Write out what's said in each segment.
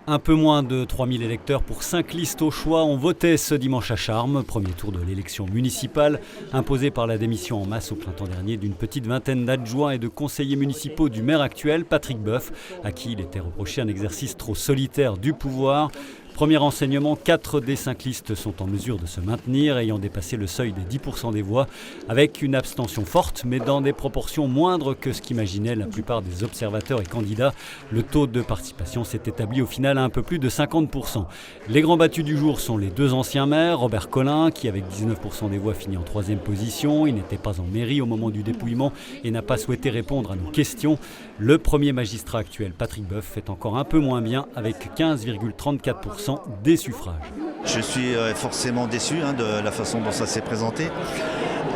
Un peu moins de 3000 électeurs pour 5 listes au choix ont voté ce dimanche à Charmes. Premier tour de l'élection municipale, imposée par la démission en masse au printemps dernier d'une petite vingtaine d'adjoints et de conseillers municipaux du maire actuel, Patrick Boeuf, à qui il était reproché un exercice trop solitaire du pouvoir. Premier renseignement, 4 des 5 listes sont en mesure de se maintenir, ayant dépassé le seuil des 10% des voix, avec une abstention forte, mais dans des proportions moindres que ce qu'imaginaient la plupart des observateurs et candidats. Le taux de participation s'est établi au final à un peu plus de 50%. Les grands battus du jour sont les deux anciens maires, Robert Collin, qui avec 19% des voix finit en 3e position. Il n'était pas en mairie au moment du dépouillement et n'a pas souhaité répondre à nos questions. Le premier magistrat actuel, Patrick Boeuf, fait encore un peu moins bien, avec 15,34% des suffrages. Je suis forcément déçu de la façon dont ça s'est présenté.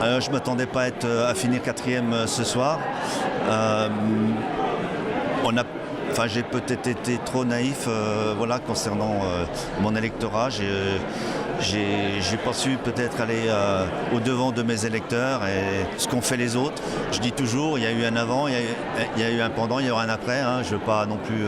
Je ne m'attendais pas à finir 4e ce soir. J'ai peut-être été trop naïf concernant mon électorat. J'ai pas su peut-être aller au-devant de mes électeurs et ce qu'ont fait les autres. Je dis toujours, il y a eu un avant, il y a eu un pendant, il y aura un après. Je ne veux pas non plus...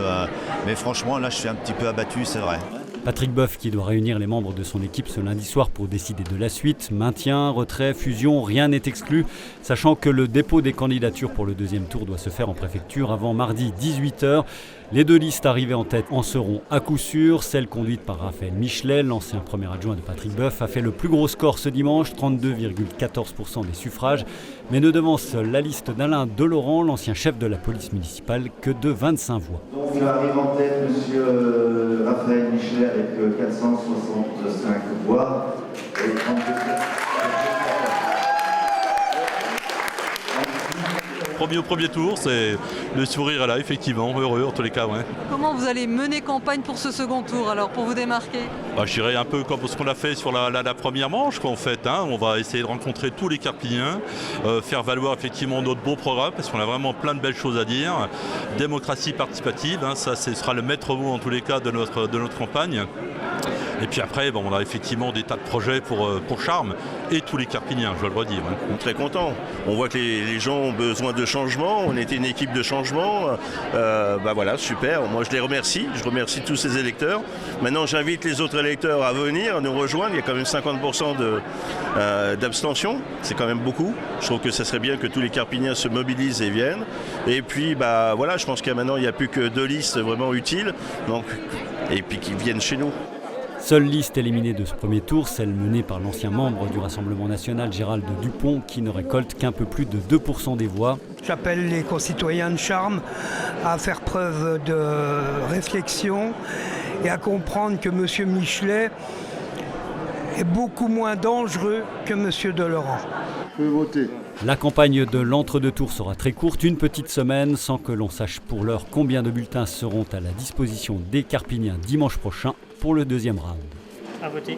mais franchement, là, je suis un petit peu abattu, c'est vrai. Patrick Boeuf qui doit réunir les membres de son équipe ce lundi soir pour décider de la suite. Maintien, retrait, fusion, rien n'est exclu, sachant que le dépôt des candidatures pour le deuxième tour doit se faire en préfecture avant mardi 18h. Les deux listes arrivées en tête en seront à coup sûr. Celle conduite par Raphaël Michelet, l'ancien premier adjoint de Patrick Boeuf, a fait le plus gros score ce dimanche, 32,14% des suffrages, mais ne devance la liste d'Alain Delaurent, l'ancien chef de la police municipale, que de 25 voix. Donc il arrive en tête M. Raphaël Michelet avec 465 voix et 32. Au premier tour, c'est le sourire là, effectivement, heureux en tous les cas. Ouais. Comment vous allez mener campagne pour ce second tour alors, pour vous démarquer ? Je dirais un peu comme ce qu'on a fait sur la première manche en fait. On va essayer de rencontrer tous les Carpiniens, faire valoir effectivement notre beau programme parce qu'on a vraiment plein de belles choses à dire. Démocratie participative, ça ce sera le maître mot en tous les cas de notre campagne. Et puis après, on a effectivement des tas de projets pour Charmes et tous les Carpiniens, je dois le redire. Très content. On voit que les gens ont besoin de changement. On était une équipe de changement. Super. Moi, je les remercie. Je remercie tous ces électeurs. Maintenant, j'invite les autres électeurs à venir nous rejoindre. Il y a quand même 50% d'abstention. C'est quand même beaucoup. Je trouve que ça serait bien que tous les Carpiniens se mobilisent et viennent. Et puis, je pense qu'il n'y a plus que 2 listes vraiment utiles. Et puis qu'ils viennent chez nous. Seule liste éliminée de ce premier tour, celle menée par l'ancien membre du Rassemblement national Gérald Dupont, qui ne récolte qu'un peu plus de 2% des voix. J'appelle les concitoyens de Charmes à faire preuve de réflexion et à comprendre que M. Michelet est beaucoup moins dangereux que M. Delaurent. Je peux voter. La campagne de l'entre-deux-tours sera très courte, une petite semaine, sans que l'on sache pour l'heure combien de bulletins seront à la disposition des Carpiniens dimanche prochain pour le deuxième round. À voter.